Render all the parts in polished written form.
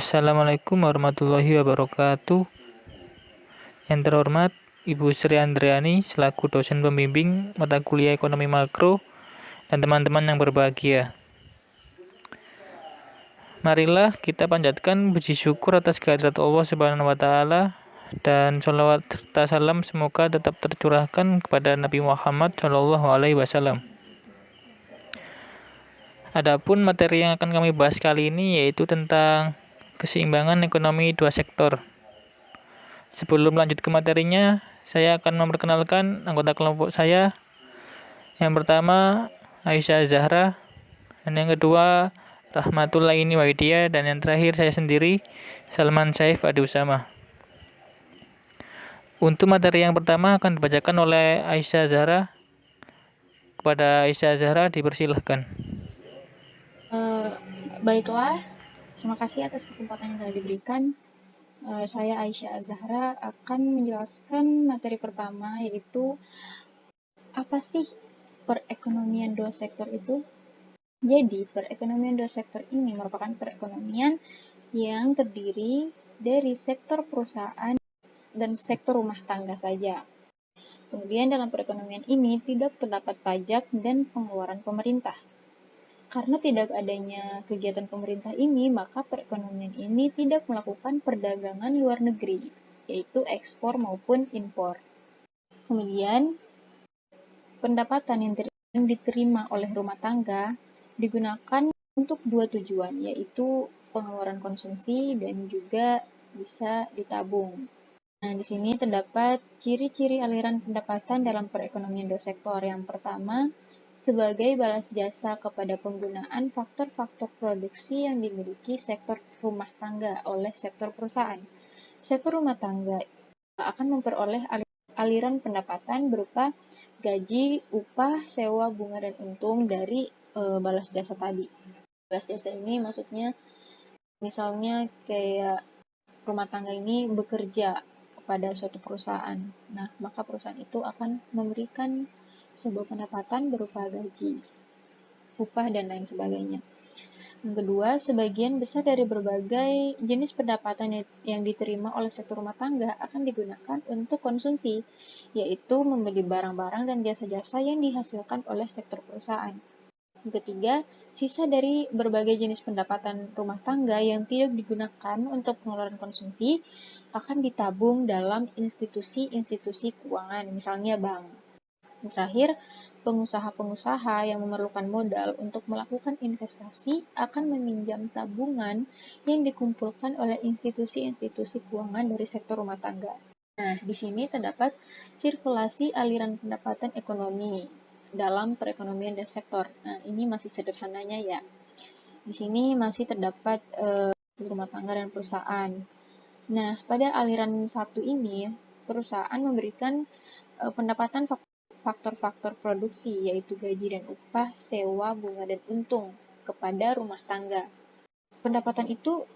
Assalamualaikum warahmatullahi wabarakatuh. Yang terhormat Ibu Sri Andriani selaku dosen pembimbing mata kuliah ekonomi makro dan teman-teman yang berbahagia. Marilah kita panjatkan puji syukur atas kehadirat Allah Subhanahu wa taala dan sholawat serta salam semoga tetap tercurahkan kepada Nabi Muhammad Shallallahu alaihi wasallam. Adapun materi yang akan kami bahas kali ini yaitu tentang keseimbangan ekonomi dua sektor. Sebelum lanjut ke materinya, saya akan memperkenalkan anggota kelompok saya. Yang pertama, Aisyah Zahra. Dan yang kedua, Rahmatullaini Waidia. Dan yang terakhir, saya sendiri, Salman Saif Adi Usama. Untuk materi yang pertama akan dibacakan oleh Aisyah Zahra. Kepada Aisyah Zahra, dipersilahkan. Baiklah, terima kasih atas kesempatan yang telah diberikan. Saya Aisyah Zahra akan menjelaskan materi pertama, yaitu apa sih perekonomian dua sektor itu? Jadi, perekonomian dua sektor ini merupakan perekonomian yang terdiri dari sektor perusahaan dan sektor rumah tangga saja. Kemudian dalam perekonomian ini tidak terdapat pajak dan pengeluaran pemerintah. Karena tidak adanya kegiatan pemerintah ini, maka perekonomian ini tidak melakukan perdagangan luar negeri, yaitu ekspor maupun impor. Kemudian, pendapatan yang diterima oleh rumah tangga digunakan untuk dua tujuan, yaitu pengeluaran konsumsi dan juga bisa ditabung. Nah, di sini terdapat ciri-ciri aliran pendapatan dalam perekonomian dua sektor. Yang pertama, sebagai balas jasa kepada penggunaan faktor-faktor produksi yang dimiliki sektor rumah tangga oleh sektor perusahaan. Sektor rumah tangga akan memperoleh aliran pendapatan berupa gaji, upah, sewa, bunga, dan untung dari balas jasa tadi. Balas jasa ini maksudnya misalnya kayak rumah tangga ini bekerja kepada suatu perusahaan. Nah, maka perusahaan itu akan memberikan sebuah pendapatan berupa gaji, upah, dan lain sebagainya. Yang kedua, sebagian besar dari berbagai jenis pendapatan yang diterima oleh sektor rumah tangga akan digunakan untuk konsumsi, yaitu membeli barang-barang dan jasa-jasa yang dihasilkan oleh sektor perusahaan. Yang ketiga, sisa dari berbagai jenis pendapatan rumah tangga yang tidak digunakan untuk pengeluaran konsumsi akan ditabung dalam institusi-institusi keuangan, misalnya bank. Yang terakhir, pengusaha-pengusaha yang memerlukan modal untuk melakukan investasi akan meminjam tabungan yang dikumpulkan oleh institusi-institusi keuangan dari sektor rumah tangga. Nah, di sini terdapat sirkulasi aliran pendapatan ekonomi dalam perekonomian dan sektor. Nah, ini masih sederhananya ya. Di sini masih terdapat rumah tangga dan perusahaan. Nah, pada aliran satu ini, perusahaan memberikan pendapatan faktor-faktor produksi, yaitu gaji dan upah, sewa, bunga, dan untung kepada rumah tangga. Pendapatan itu,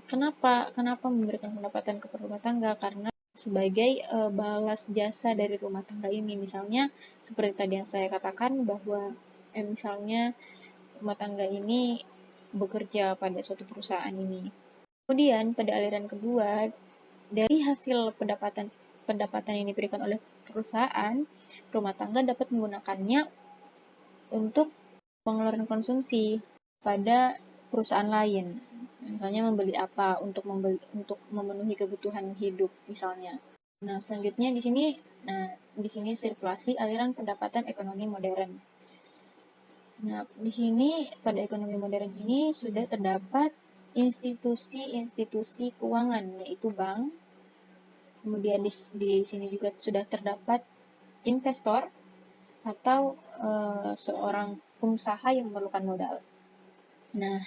kenapa memberikan pendapatan kepada rumah tangga? Karena sebagai balas jasa dari rumah tangga ini. Misalnya, seperti tadi yang saya katakan bahwa misalnya rumah tangga ini bekerja pada suatu perusahaan ini. Kemudian, pada aliran kedua, dari hasil pendapatan yang diberikan oleh perusahaan, rumah tangga dapat menggunakannya untuk pengeluaran konsumsi pada perusahaan lain. Misalnya membeli apa untuk memenuhi kebutuhan hidup misalnya. Nah, selanjutnya di sini sirkulasi aliran pendapatan ekonomi modern. Nah, di sini pada ekonomi modern ini sudah terdapat institusi-institusi keuangan, yaitu bank. Kemudian di sini juga sudah terdapat investor atau seorang pengusaha yang memerlukan modal. Nah,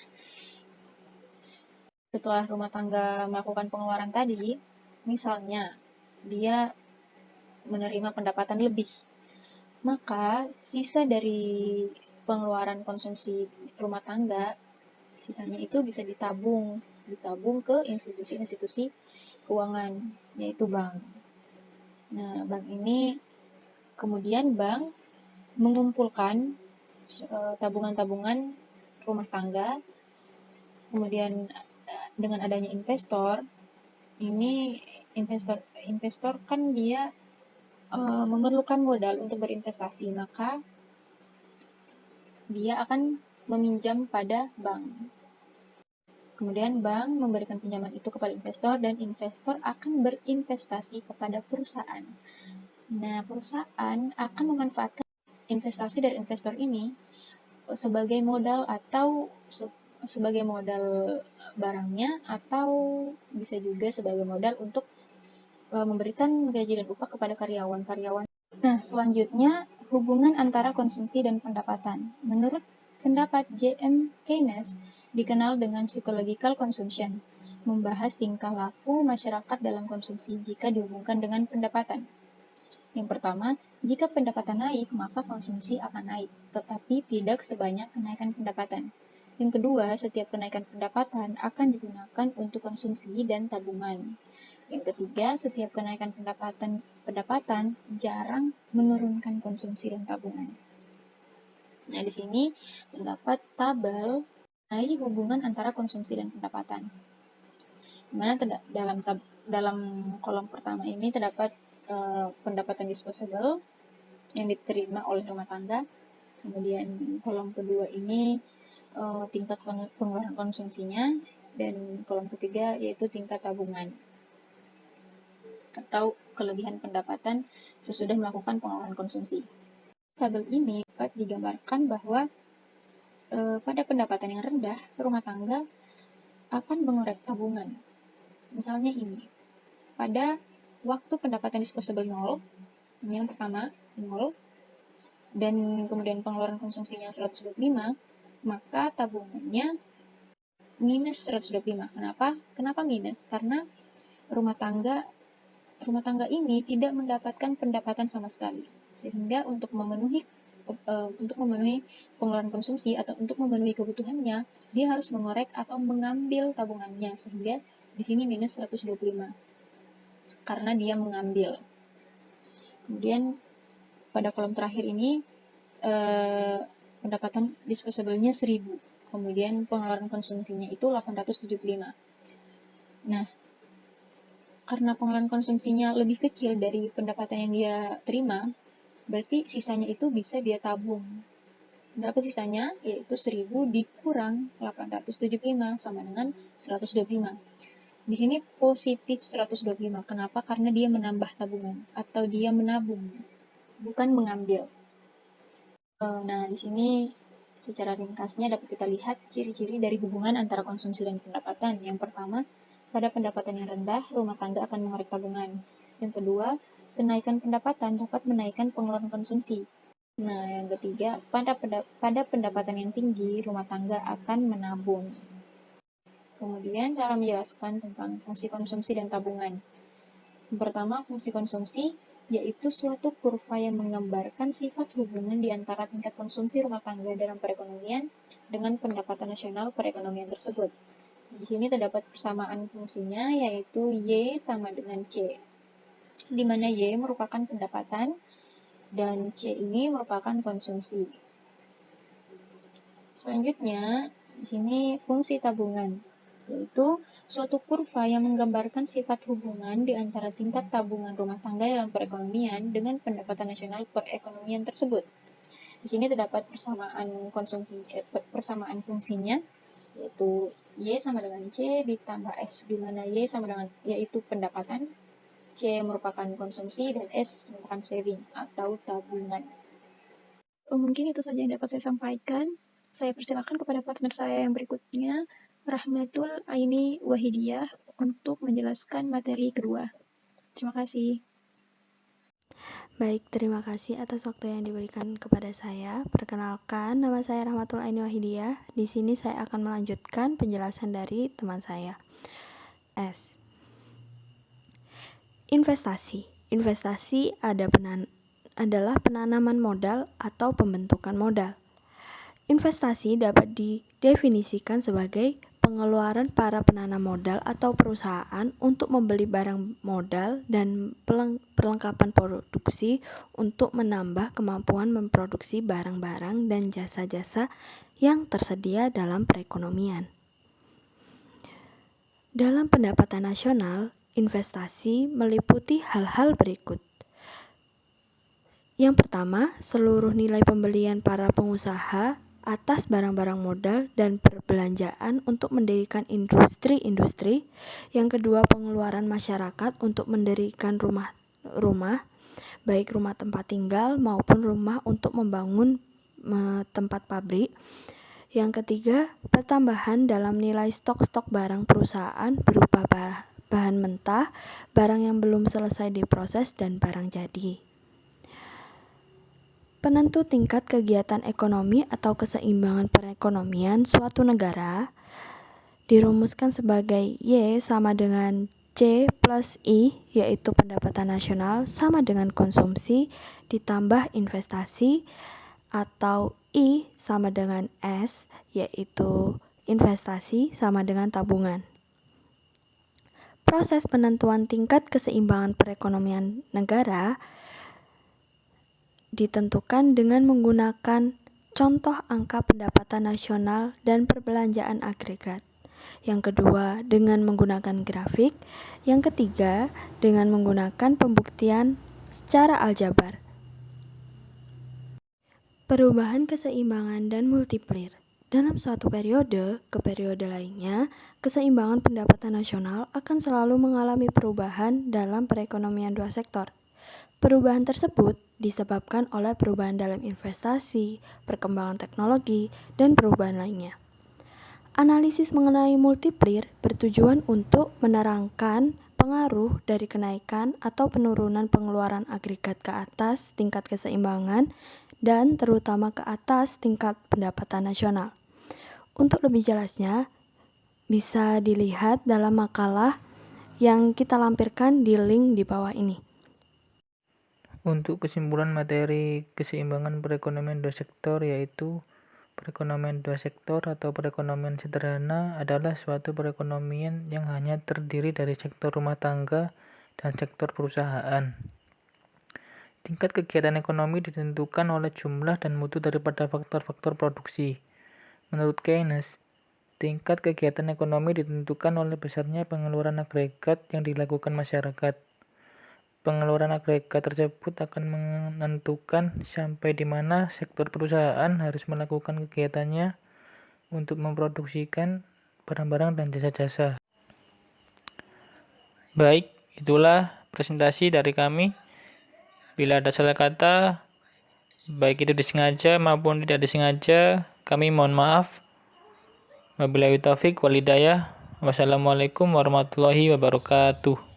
setelah rumah tangga melakukan pengeluaran tadi, misalnya dia menerima pendapatan lebih, maka sisa dari pengeluaran konsumsi rumah tangga, sisanya itu bisa ditabung ke institusi-institusi keuangan, yaitu bank. Nah, kemudian bank mengumpulkan tabungan-tabungan rumah tangga, kemudian dengan adanya investor, ini investor kan dia memerlukan modal untuk berinvestasi, maka dia akan meminjam pada bank. Kemudian bank memberikan pinjaman itu kepada investor dan investor akan berinvestasi kepada perusahaan. Nah, perusahaan akan memanfaatkan investasi dari investor ini sebagai modal atau sebagai modal barangnya, atau bisa juga sebagai modal untuk memberikan gaji dan upah kepada karyawan-karyawan. Nah, selanjutnya hubungan antara konsumsi dan pendapatan. Menurut pendapat J.M. Keynes, dikenal dengan psychological consumption, membahas tingkah laku masyarakat dalam konsumsi jika dihubungkan dengan pendapatan. Yang pertama, jika pendapatan naik, maka konsumsi akan naik, tetapi tidak sebanyak kenaikan pendapatan. Yang kedua, setiap kenaikan pendapatan akan digunakan untuk konsumsi dan tabungan. Yang ketiga, setiap kenaikan pendapatan jarang menurunkan konsumsi dan tabungan. Nah, di sini terdapat tabel mengenai hubungan antara konsumsi dan pendapatan. Dimana dalam kolom pertama ini terdapat pendapatan disposable yang diterima oleh rumah tangga. Kemudian kolom kedua ini tingkat pengeluaran konsumsinya, dan kolom ketiga yaitu tingkat tabungan atau kelebihan pendapatan sesudah melakukan pengeluaran konsumsi. Tabel ini dapat digambarkan bahwa pada pendapatan yang rendah, rumah tangga akan mengorek tabungan. Misalnya ini, pada waktu pendapatan disposable 0, ini yang pertama 0, dan kemudian pengeluaran konsumsinya 125, maka tabungannya minus 125. Kenapa minus? Karena rumah tangga ini tidak mendapatkan pendapatan sama sekali, sehingga untuk memenuhi pengeluaran konsumsi atau untuk memenuhi kebutuhannya, dia harus mengorek atau mengambil tabungannya, sehingga di sini minus 125 karena dia mengambil. Kemudian pada kolom terakhir ini pendapatan disposable-nya 1000, kemudian pengeluaran konsumsinya itu 875. Nah, karena pengeluaran konsumsinya lebih kecil dari pendapatan yang dia terima, berarti sisanya itu bisa dia tabung. Berapa sisanya? Yaitu 1000 dikurang 875 sama dengan 125. Di sini positif 125. Kenapa? Karena dia menambah tabungan atau dia menabung, bukan mengambil. Nah, di sini secara ringkasnya dapat kita lihat ciri-ciri dari hubungan antara konsumsi dan pendapatan. Yang pertama, pada pendapatan yang rendah, rumah tangga akan mengorek tabungan. Yang kedua, kenaikan pendapatan dapat menaikkan pengeluaran konsumsi. Nah, yang ketiga, pada pendapatan yang tinggi, rumah tangga akan menabung. Kemudian, saya akan menjelaskan tentang fungsi konsumsi dan tabungan. Yang pertama, fungsi konsumsi yaitu suatu kurva yang menggambarkan sifat hubungan di antara tingkat konsumsi rumah tangga dalam perekonomian dengan pendapatan nasional perekonomian tersebut. Di sini terdapat persamaan fungsinya, yaitu Y sama dengan C, di mana Y merupakan pendapatan dan C ini merupakan konsumsi. Selanjutnya, di sini fungsi tabungan, yaitu suatu kurva yang menggambarkan sifat hubungan di antara tingkat tabungan rumah tangga dalam perekonomian dengan pendapatan nasional perekonomian tersebut. Di sini terdapat persamaan fungsinya, yaitu Y sama dengan C ditambah S, di mana Y sama dengan yaitu pendapatan, C merupakan konsumsi, dan S merupakan saving atau tabungan. Mungkin itu saja yang dapat saya sampaikan. Saya persilakan kepada partner saya yang berikutnya, Rahmatul Aini Wahidiyah, untuk menjelaskan materi kedua. Terima kasih. Baik, terima kasih atas waktu yang diberikan kepada saya. Perkenalkan, nama saya Rahmatul Aini Wahidiyah. Di sini saya akan melanjutkan penjelasan dari teman saya. S. Investasi. Investasi adalah penanaman modal atau pembentukan modal. Investasi dapat didefinisikan sebagai pengeluaran para penanam modal atau perusahaan untuk membeli barang modal dan perlengkapan produksi untuk menambah kemampuan memproduksi barang-barang dan jasa-jasa yang tersedia dalam perekonomian. Dalam pendapatan nasional, investasi meliputi hal-hal berikut. Yang pertama, seluruh nilai pembelian para pengusaha atas barang-barang modal dan perbelanjaan untuk mendirikan industri-industri. Yang kedua, pengeluaran masyarakat untuk mendirikan rumah, baik rumah tempat tinggal maupun rumah untuk membangun tempat pabrik. Yang ketiga, pertambahan dalam nilai stok-stok barang perusahaan berupa bahan mentah, barang yang belum selesai diproses, dan barang jadi. Penentu tingkat kegiatan ekonomi atau keseimbangan perekonomian suatu negara dirumuskan sebagai Y sama dengan C plus I, yaitu pendapatan nasional sama dengan konsumsi ditambah investasi, atau I sama dengan S, yaitu investasi sama dengan tabungan. Proses penentuan tingkat keseimbangan perekonomian negara ditentukan dengan menggunakan contoh angka pendapatan nasional dan perbelanjaan agregat. Yang kedua, dengan menggunakan grafik. Yang ketiga, dengan menggunakan pembuktian secara aljabar. Perubahan keseimbangan dan multiplier. Dalam suatu periode ke periode lainnya, keseimbangan pendapatan nasional akan selalu mengalami perubahan dalam perekonomian dua sektor. Perubahan tersebut disebabkan oleh perubahan dalam investasi, perkembangan teknologi, dan perubahan lainnya. Analisis mengenai multiplier bertujuan untuk menerangkan pengaruh dari kenaikan atau penurunan pengeluaran agregat ke atas tingkat keseimbangan dan terutama ke atas tingkat pendapatan nasional. Untuk lebih jelasnya, bisa dilihat dalam makalah yang kita lampirkan di link di bawah ini. Untuk kesimpulan materi keseimbangan perekonomian dua sektor, yaitu perekonomian dua sektor atau perekonomian sederhana adalah suatu perekonomian yang hanya terdiri dari sektor rumah tangga dan sektor perusahaan. Tingkat kegiatan ekonomi ditentukan oleh jumlah dan mutu daripada faktor-faktor produksi. Menurut Keynes, tingkat kegiatan ekonomi ditentukan oleh besarnya pengeluaran agregat yang dilakukan masyarakat. Pengeluaran agregat tersebut akan menentukan sampai di mana sektor perusahaan harus melakukan kegiatannya untuk memproduksikan barang-barang dan jasa-jasa. Baik, itulah presentasi dari kami. Bila ada salah kata, baik itu disengaja maupun tidak disengaja, kami mohon maaf. Wabillahi taufik wal hidayah. Wassalamualaikum warahmatullahi wabarakatuh.